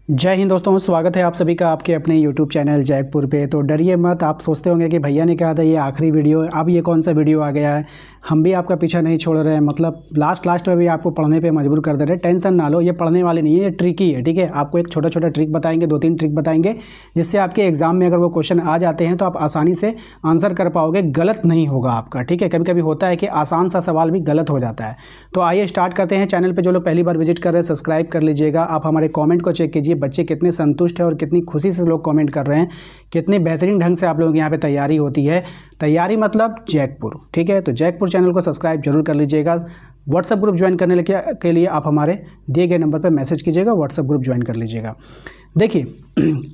जय हिंद दोस्तों, स्वागत है आप सभी का आपके अपने YouTube चैनल जैकपुर पे। तो डरिए मत। आप सोचते होंगे कि भैया ने कहा था ये आखिरी वीडियो, अब ये कौन सा वीडियो आ गया है। हम भी आपका पीछा नहीं छोड़ रहे हैं, मतलब लास्ट में भी आपको पढ़ने पे मजबूर कर दे रहे हैं। टेंशन ना लो, ये पढ़ने वाली नहीं है, ये ट्रिक ही है। ठीक है, आपको एक छोटा छोटा ट्रिक बताएंगे, 2-3 ट्रिक बताएंगे, जिससे आपके एग्जाम में अगर वो क्वेश्चन आ जाते हैं तो आप आसानी से आंसर कर पाओगे, गलत नहीं होगा आपका। ठीक है, कभी कभी होता है कि आसान सा सवाल भी गलत हो जाता है। तो आइए स्टार्ट करते हैं। चैनल पर जो लोग पहली बार विजिट कर रहे हैं सब्सक्राइब कर लीजिएगा। आप हमारे कॉमेंट को चेक कीजिए, बच्चे कितने संतुष्ट है और कितनी खुशी से लोग कमेंट कर रहे हैं, कितने बेहतरीन ढंग से आप लोगों की यहाँ पे तैयारी होती है। तैयारी मतलब जैकपुर। ठीक है, तो जैकपुर चैनल को सब्सक्राइब जरूर कर लीजिएगा। व्हाट्सएप ग्रुप ज्वाइन करने के लिए आप हमारे दिए गए नंबर पर मैसेज कीजिएगा, व्हाट्सएप ग्रुप ज्वाइन कर लीजिएगा। देखिए,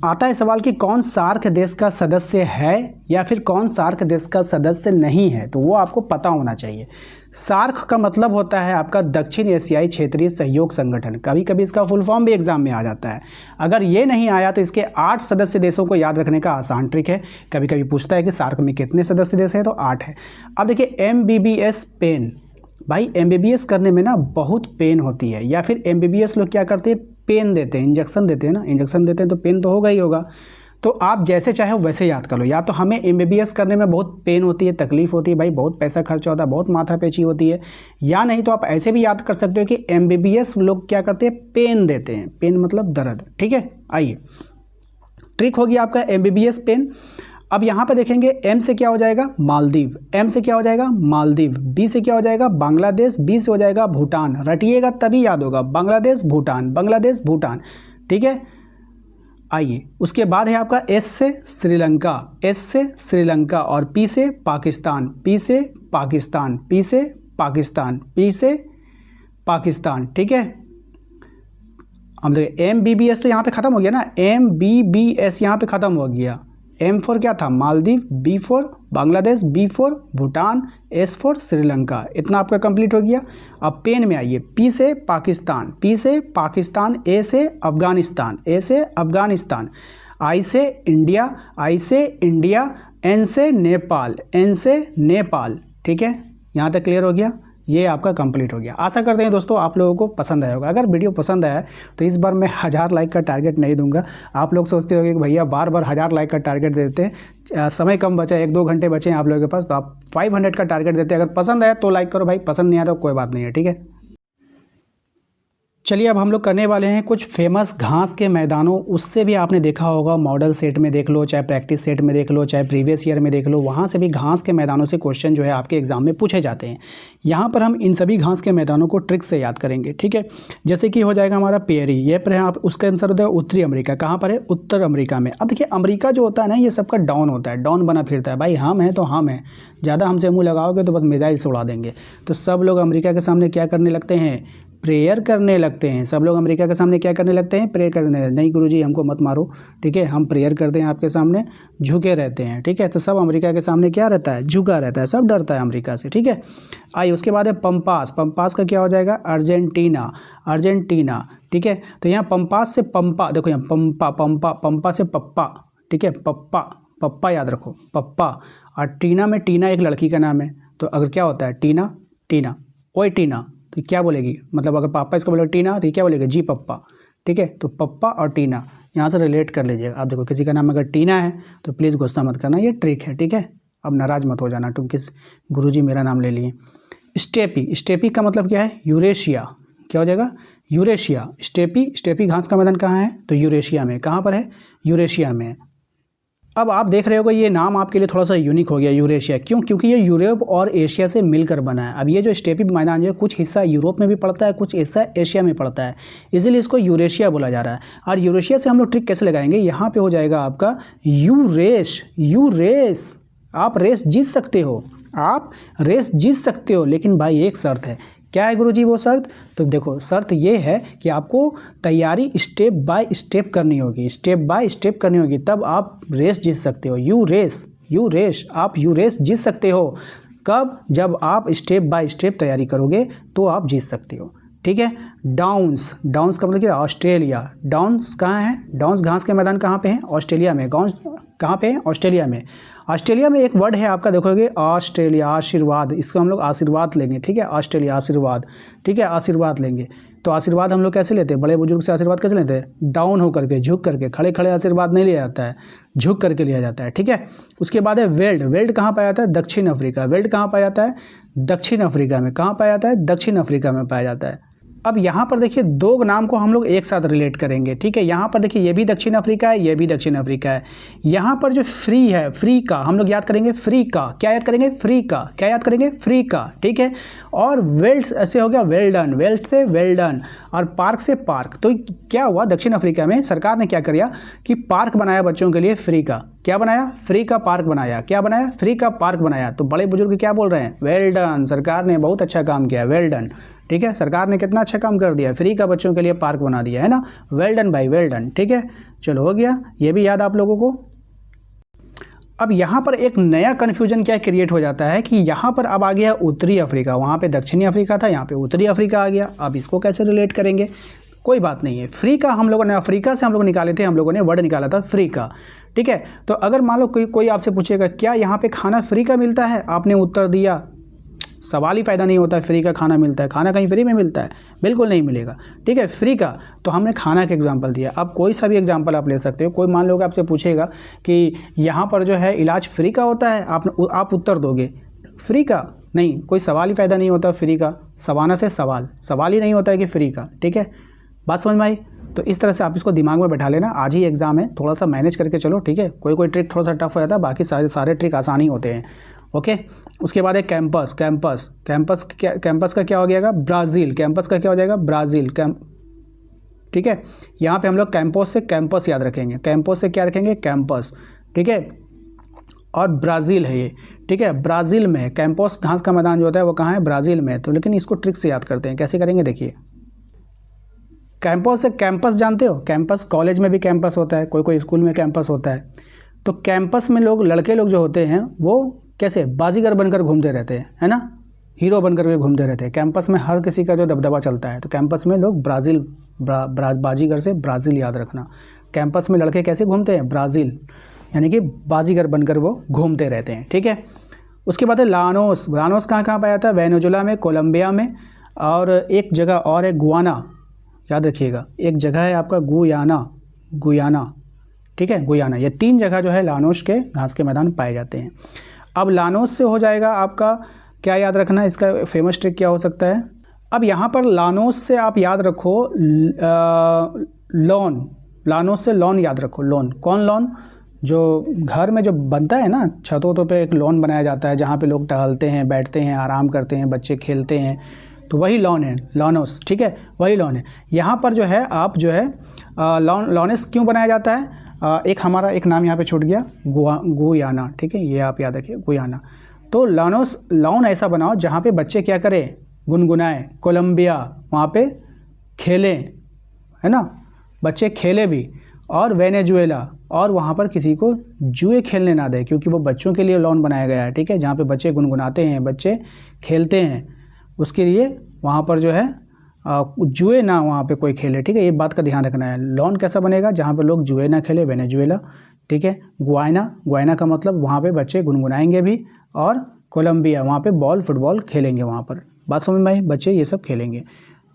आता है सवाल कि कौन सार्क देश का सदस्य है या फिर कौन सार्क देश का सदस्य नहीं है, तो वो आपको पता होना चाहिए। सार्क का मतलब होता है आपका दक्षिण एशियाई क्षेत्रीय सहयोग संगठन। कभी कभी इसका फुल फॉर्म भी एग्जाम में आ जाता है। अगर ये नहीं आया तो इसके 8 सदस्य देशों को याद रखने का आसान ट्रिक है। कभी कभी पूछता है कि सार्क में कितने सदस्य देश हैं, तो 8 है। अब देखिए, MBBS पेन, भाई MBBS करने में ना बहुत पेन होती है, या फिर MBBS लोग क्या करते हैं, पेन देते हैं, इंजेक्शन देते हैं ना, इंजेक्शन देते हैं तो पेन तो होगा ही होगा। तो आप जैसे चाहे वैसे याद कर लो। या तो हमें MBBS करने में बहुत पेन होती है, तकलीफ होती है, भाई बहुत पैसा खर्चा होता है, बहुत माथापेची होती है, या नहीं तो आप ऐसे भी याद कर सकते हो कि MBBS लोग क्या करते हैं, पेन देते हैं। पेन मतलब दर्द। ठीक है, आइए ट्रिक होगी आपका MBBS पेन। अब यहाँ पे देखेंगे, M से क्या हो जाएगा, मालदीव। M से क्या हो जाएगा, मालदीव। B से क्या हो जाएगा, बांग्लादेश। B से हो जाएगा भूटान। रटिएगा तभी याद होगा, बांग्लादेश भूटान, बांग्लादेश भूटान। ठीक है, आइए उसके बाद है आपका S से श्रीलंका, S से श्रीलंका, और P से पाकिस्तान, P से पाकिस्तान, P से पाकिस्तान, P से पाकिस्तान। ठीक है, हम देखिए MBBS तो यहाँ पे ख़त्म हो गया ना, MBBS यहाँ पे ख़त्म हो गया। M फॉर क्या था, Maldives. B for Bangladesh. B for Bhutan. S for Sri Lanka. इतना आपका कंप्लीट हो गया। अब पेन में आइए, P से पाकिस्तान, P से पाकिस्तान, A से अफगानिस्तान, A से अफगानिस्तान, I से इंडिया, I से इंडिया, N से नेपाल, N से नेपाल। ठीक है, यहाँ तक क्लियर हो गया। ये आपका कंप्लीट हो गया। आशा करते हैं दोस्तों आप लोगों को पसंद आया होगा। अगर वीडियो पसंद आया तो इस बार मैं 1000 लाइक का टारगेट नहीं दूंगा। आप लोग सोचते होंगे कि भैया बार बार 1000 लाइक का टारगेट देते हैं, समय कम बचा है, 1-2 घंटे बचे हैं आप लोगों के पास, तो आप 500 का टारगेट देते हैं। अगर पसंद आया तो लाइक करो भाई, पसंद नहीं आया तो कोई बात नहीं है। ठीक है, चलिए अब हम लोग करने वाले हैं कुछ फेमस घास के मैदानों। उससे भी आपने देखा होगा, मॉडल सेट में देख लो, चाहे प्रैक्टिस सेट में देख लो, चाहे प्रीवियस ईयर में देख लो, वहाँ से भी घास के मैदानों से क्वेश्चन जो है आपके एग्जाम में पूछे जाते हैं। यहाँ पर हम इन सभी घास के मैदानों को ट्रिक से याद करेंगे। ठीक है, जैसे कि हो जाएगा हमारा पेरी, ये पर है आप, उसका आंसर होता है उत्तरी अमेरिका। कहाँ पर है, उत्तर अमेरिका में। अब देखिए, अमेरिका जो होता है ना, ये सबका डाउन होता है, डाउन बना फिरता है। भाई हम हैं तो हम हैं, ज़्यादा हमसे मुँह लगाओगे तो बस मिसाइल से उड़ा देंगे। तो सब लोग अमेरिका के सामने क्या करने लगते हैं, प्रेयर करने लगते हैं। सब लोग अमेरिका के सामने क्या करने लगते हैं, प्रेयर करने। नहीं गुरुजी हमको मत मारो, ठीक है, हम प्रेयर करते हैं आपके सामने, झुके रहते हैं। ठीक है, तो सब अमेरिका के सामने क्या रहता है, झुका रहता है, सब डरता है अमेरिका से। ठीक है, आइए उसके बाद है पंपास। पंपास का क्या हो जाएगा, अर्जेंटीना, अर्जेंटीना। ठीक है, तो यहाँ पंपास से पंपा, देखो यहाँ पंपा, पंपा, पंपा से पप्पा। ठीक है, पप्पा, पप्पा याद रखो, पप्पा। और टीना में, टीना एक लड़की का नाम है, तो अगर क्या होता है, टीना, टीना, ओए टीना, तो क्या बोलेगी, मतलब अगर पापा इसको बोलेगा टीना तो क्या बोलेगा, जी पप्पा। ठीक है, तो पप्पा और टीना यहाँ से रिलेट कर लीजिएगा। आप देखो, किसी का नाम अगर टीना है तो प्लीज़ गुस्सा मत करना, ये ट्रिक है। ठीक है, अब नाराज मत हो जाना तुम, किस गुरुजी मेरा नाम ले लिए। स्टेपी, स्टेपी का मतलब क्या है, यूरेशिया। क्या हो जाएगा, यूरेशिया। स्टेपी, स्टेपी घास का मैदान कहाँ है, तो यूरेशिया में। कहाँ पर है, यूरेशिया में। अब आप देख रहे होगे ये नाम आपके लिए थोड़ा सा यूनिक हो गया, यूरेशिया। क्यों, क्योंकि ये यूरोप और एशिया से मिलकर बना है। अब ये जो स्टेपी मैदान जो है, कुछ हिस्सा यूरोप में भी पड़ता है, कुछ हिस्सा एशिया में पड़ता है, इसीलिए इसको यूरेशिया बोला जा रहा है। और यूरेशिया से हम लोग ट्रिक कैसे लगाएंगे, यहाँ पे हो जाएगा आपका यू रेस। यू रेस, आप रेस जीत सकते हो, आप रेस जीत सकते हो, लेकिन भाई एक शर्त है। क्या है गुरुजी वो शर्त, तो देखो शर्त ये है कि आपको तैयारी स्टेप बाय स्टेप करनी होगी, स्टेप बाय स्टेप करनी होगी, तब आप रेस जीत सकते हो। यू रेस, यू रेस, आप यू रेस जीत सकते हो। कब, जब आप स्टेप बाय स्टेप तैयारी करोगे तो आप जीत सकते हो। ठीक है, डाउन्स, डाउन्स का मतलब क्या, ऑस्ट्रेलिया। डाउन्स कहाँ है, डाउन्स घास के मैदान कहाँ पे हैं, ऑस्ट्रेलिया में। गाँव कहाँ पे है, ऑस्ट्रेलिया में। ऑस्ट्रेलिया में एक वर्ड है आपका, देखोगे ऑस्ट्रेलिया, आशीर्वाद, इसको हम लोग आशीर्वाद लेंगे। ठीक है, ऑस्ट्रेलिया आशीर्वाद। ठीक है, आशीर्वाद लेंगे। तो आशीर्वाद हम लोग कैसे लेते हैं, बड़े बुजुर्ग से आशीर्वाद कैसे लेते हैं, डाउन होकर के, झुक करके, खड़े खड़े आशीर्वाद नहीं लिया जाता है, झुक करके लिया जाता है, ठीक है। उसके बाद है वेल्ड। वेल्ड कहाँ पाया जाता है, दक्षिण अफ्रीका। वेल्ड कहाँ पाया जाता है, दक्षिण अफ्रीका में। कहाँ पाया जाता है, दक्षिण अफ्रीका में पाया जाता है। अब यहाँ पर देखिए दो नाम को हम लोग एक साथ रिलेट करेंगे, ठीक है। यहाँ पर देखिए ये भी दक्षिण अफ्रीका है, ये भी दक्षिण अफ्रीका है। यहाँ पर जो फ्री है, फ्री का हम लोग याद करेंगे, फ्री का क्या याद करेंगे, फ्री का क्या याद करेंगे, फ्री का, ठीक है। और वेल्ड ऐसे हो गया वेल डन, वेल्ड से वेल डन, और पार्क से पार्क। तो क्या हुआ, दक्षिण अफ्रीका में सरकार ने क्या किया कि पार्क बनाया बच्चों के लिए फ्री का। क्या बनाया, फ्री का पार्क बनाया। क्या बनाया, फ्री का पार्क बनाया। तो बड़े बुजुर्ग क्या बोल रहे हैं, वेल डन, सरकार ने बहुत अच्छा काम किया, वेल डन, ठीक है। सरकार ने कितना अच्छा काम कर दिया, फ्री का बच्चों के लिए पार्क बना दिया है ना, वेल डन भाई, वेल डन, ठीक है। चलो हो गया, ये भी याद आप लोगों को। अब यहाँ पर एक नया कन्फ्यूजन क्या क्रिएट हो जाता है कि यहाँ पर अब आ गया उत्तरी अफ्रीका, वहाँ पे दक्षिणी अफ्रीका था, यहाँ पे उत्तरी अफ्रीका आ गया। अब इसको कैसे रिलेट करेंगे, कोई बात नहीं है। फ्री का हम लोगों ने, अफ्रीका से हम लोग निकाले थे, हम लोगों ने वर्ड निकाला था फ्री का, ठीक है। तो अगर मान लो कोई आपसे पूछेगा क्या यहाँ पे खाना फ्री का मिलता है, आपने उत्तर दिया, सवाल ही फ़ायदा नहीं होता है, फ्री का खाना मिलता है, खाना कहीं फ्री में मिलता है, बिल्कुल नहीं मिलेगा, ठीक है। फ्री का तो हमने खाना का एग्जांपल दिया। अब कोई सा भी एग्जांपल आप ले सकते हो। कोई मान लो कि आपसे पूछेगा कि यहाँ पर जो है इलाज फ्री का होता है, आप उत्तर दोगे फ्री का, नहीं, कोई सवाल ही फ़ायदा नहीं होता फ्री का, सवाना से सवाल ही नहीं होता है कि फ्री का, ठीक है। बात समझ में आई। तो इस तरह से आप इसको दिमाग में बैठा लेना, आज ही एग्ज़ाम है, थोड़ा सा मैनेज करके चलो, ठीक है। कोई ट्रिक थोड़ा सा टफ हो जाता है, बाकी सारे ट्रिक आसानी होते हैं, ओके। उसके बाद है कैंपस। कैंपस का क्या हो जाएगा, ब्राज़ील। कैंपस का क्या हो जाएगा, ब्राज़ील, ठीक है। यहाँ पे हम लोग कैंपस से कैंपस याद रखेंगे, कैंपस से क्या रखेंगे, कैंपस, ठीक है। और ब्राज़ील है ये, ठीक है, ब्राज़ील में है। कैंपस घास का मैदान जो होता है वो कहाँ है, ब्राज़ील में है। तो लेकिन इसको ट्रिक से याद करते हैं, कैसे करेंगे देखिए। कैंपस से कैंपस जानते हो, कैंपस कॉलेज में भी कैंपस होता है, कोई स्कूल में कैंपस होता है। तो कैंपस में लड़के लोग जो होते हैं वो कैसे बाजीगर बनकर घूमते रहते हैं, है ना, हीरो बनकर के घूमते रहते हैं। कैंपस में हर किसी का जो दबदबा चलता है। तो कैंपस में लोग ब्राज़ील, बाजीगर से ब्राज़ील याद रखना। कैंपस में लड़के कैसे घूमते हैं, ब्राज़ील, यानी कि बाजीगर बनकर वो घूमते रहते हैं, ठीक है। उसके बाद है लानोस। लानोस कहाँ पाया जाता है, वेनेजुला में, कोलंबिया में, और एक जगह और है गुयाना, याद रखिएगा। एक जगह है आपका गुयाना, ठीक है, गुयाना। ये 3 जगह जो है लानोस के घास के मैदान पाए जाते हैं। अब लानोस से हो जाएगा आपका क्या याद रखना, इसका फेमस ट्रिक क्या हो सकता है। अब यहाँ पर लानोस से आप याद रखो लॉन, लानोस से लॉन याद रखो। लॉन, कौन लॉन, जो घर में जो बनता है ना, छतों पे एक लॉन बनाया जाता है जहाँ पे लोग टहलते हैं, बैठते हैं, आराम करते हैं, बच्चे खेलते हैं, तो वही लॉन है, लानोस, ठीक है, वही लॉन है। यहाँ पर जो है आप जो है लॉनस क्यों बनाया जाता है, एक हमारा एक नाम यहाँ पे छूट गया, गुयाना, ठीक है, ये आप याद रखिए, गुयाना। तो लॉन ऐसा बनाओ जहाँ पे बच्चे क्या करें, गुनगुनाएं। कोलंबिया, वहाँ पे खेलें, है ना, बच्चे खेले भी। और वेनेजुएला, और वहाँ पर किसी को जुए खेलने ना दें, क्योंकि वो बच्चों के लिए लॉन बनाया गया है, ठीक है, जहाँ पे बच्चे गुनगुनाते हैं, बच्चे खेलते हैं, उसके लिए वहाँ पर जो है जुए ना वहाँ पे कोई खेले, ठीक है, ये बात का ध्यान रखना है। लॉन कैसा बनेगा, जहाँ पे लोग जुए ना खेले, वेनेजुएला, ठीक है। गुयाना का मतलब वहाँ पे बच्चे गुनगुनाएंगे भी, और कोलंबिया, वहाँ पे फुटबॉल खेलेंगे, वहाँ पर। बात समझ में आई, बच्चे ये सब खेलेंगे।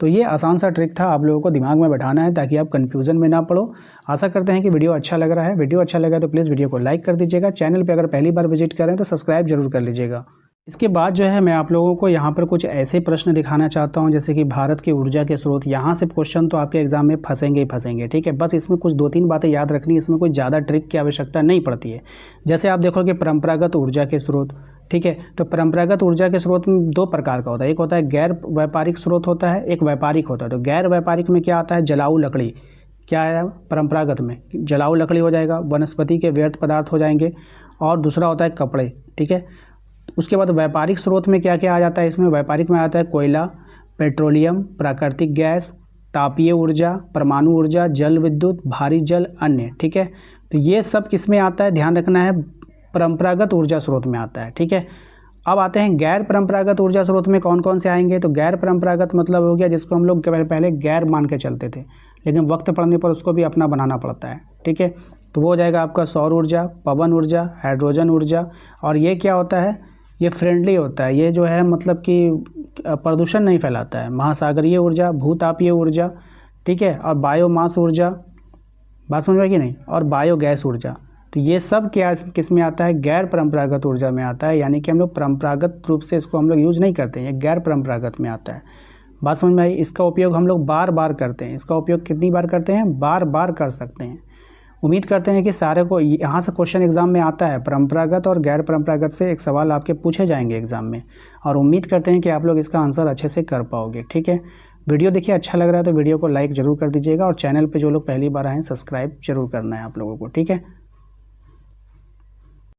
तो ये आसान सा ट्रिक था, आप लोगों को दिमाग में बैठाना है ताकि आप कन्फ्यूज़न में ना पड़ो। आशा करते हैं कि वीडियो अच्छा लग रहा है। वीडियो अच्छा लगा तो प्लीज़ वीडियो को लाइक कर दीजिएगा। चैनल पे अगर पहली बार विजिट करें तो सब्सक्राइब जरूर कर लीजिएगा। इसके बाद जो है मैं आप लोगों को यहाँ पर कुछ ऐसे प्रश्न दिखाना चाहता हूँ, जैसे कि भारत की ऊर्जा के स्रोत। यहाँ से क्वेश्चन तो आपके एग्जाम में फंसेंगे ही फंसेंगे, ठीक है। बस इसमें कुछ 2-3 बातें याद रखनी, इसमें कोई ज़्यादा ट्रिक की आवश्यकता नहीं पड़ती है। जैसे आप देखोगे परंपरागत ऊर्जा के स्रोत, ठीक है। तो परंपरागत ऊर्जा के स्रोत में 2 प्रकार का होता है, एक होता है गैर व्यापारिक स्रोत होता है, एक व्यापारिक होता है। तो गैर व्यापारिक में क्या आता है, जलाऊ लकड़ी, क्या है परंपरागत में, जलाऊ लकड़ी हो जाएगा, वनस्पति के व्यर्थ पदार्थ हो जाएंगे, और दूसरा होता है कपड़े, ठीक है। उसके बाद व्यापारिक स्रोत में क्या क्या आ जाता है, इसमें व्यापारिक में आता है कोयला, पेट्रोलियम, प्राकृतिक गैस, तापीय ऊर्जा, परमाणु ऊर्जा, जल विद्युत, भारी जल, अन्य, ठीक है। तो ये सब किस में आता है, ध्यान रखना है, परंपरागत ऊर्जा स्रोत में आता है, ठीक है। अब आते हैं गैर परंपरागत ऊर्जा स्रोत में कौन कौन से आएंगे। तो गैर परंपरागत मतलब हो गया जिसको हम लोग पहले गैर मान के चलते थे, लेकिन वक्त पड़ने पर उसको भी अपना बनाना पड़ता है, ठीक है। तो वो हो जाएगा आपका सौर ऊर्जा, पवन ऊर्जा, हाइड्रोजन ऊर्जा। और ये क्या होता है, ये फ्रेंडली होता है, ये जो है मतलब कि प्रदूषण नहीं फैलाता है। महासागरीय ऊर्जा, भूतापीय ऊर्जा, ठीक है, और बायोमास ऊर्जा, बात समझ में आई कि नहीं, और बायोगैस ऊर्जा। तो ये सब क्या किस में आता है, गैर परंपरागत ऊर्जा में आता है, यानी कि हम लोग परंपरागत रूप से इसको हम लोग यूज़ नहीं करते हैं, ये गैर परंपरागत में आता है। बात समझ में आई। इसका उपयोग हम लोग बार बार करते हैं, इसका उपयोग कितनी बार करते हैं, बार बार कर सकते हैं। उम्मीद करते हैं कि सारे को यहाँ से क्वेश्चन एग्जाम में आता है, परंपरागत और गैर परंपरागत से एक सवाल आपके पूछे जाएंगे एग्जाम में, और उम्मीद करते हैं कि आप लोग इसका आंसर अच्छे से कर पाओगे। ठीक है, वीडियो देखिए, अच्छा लग रहा है तो वीडियो को लाइक ज़रूर कर दीजिएगा, और चैनल पे जो लोग पहली बार आए हैं सब्सक्राइब जरूर करना है आप लोगों को। ठीक है।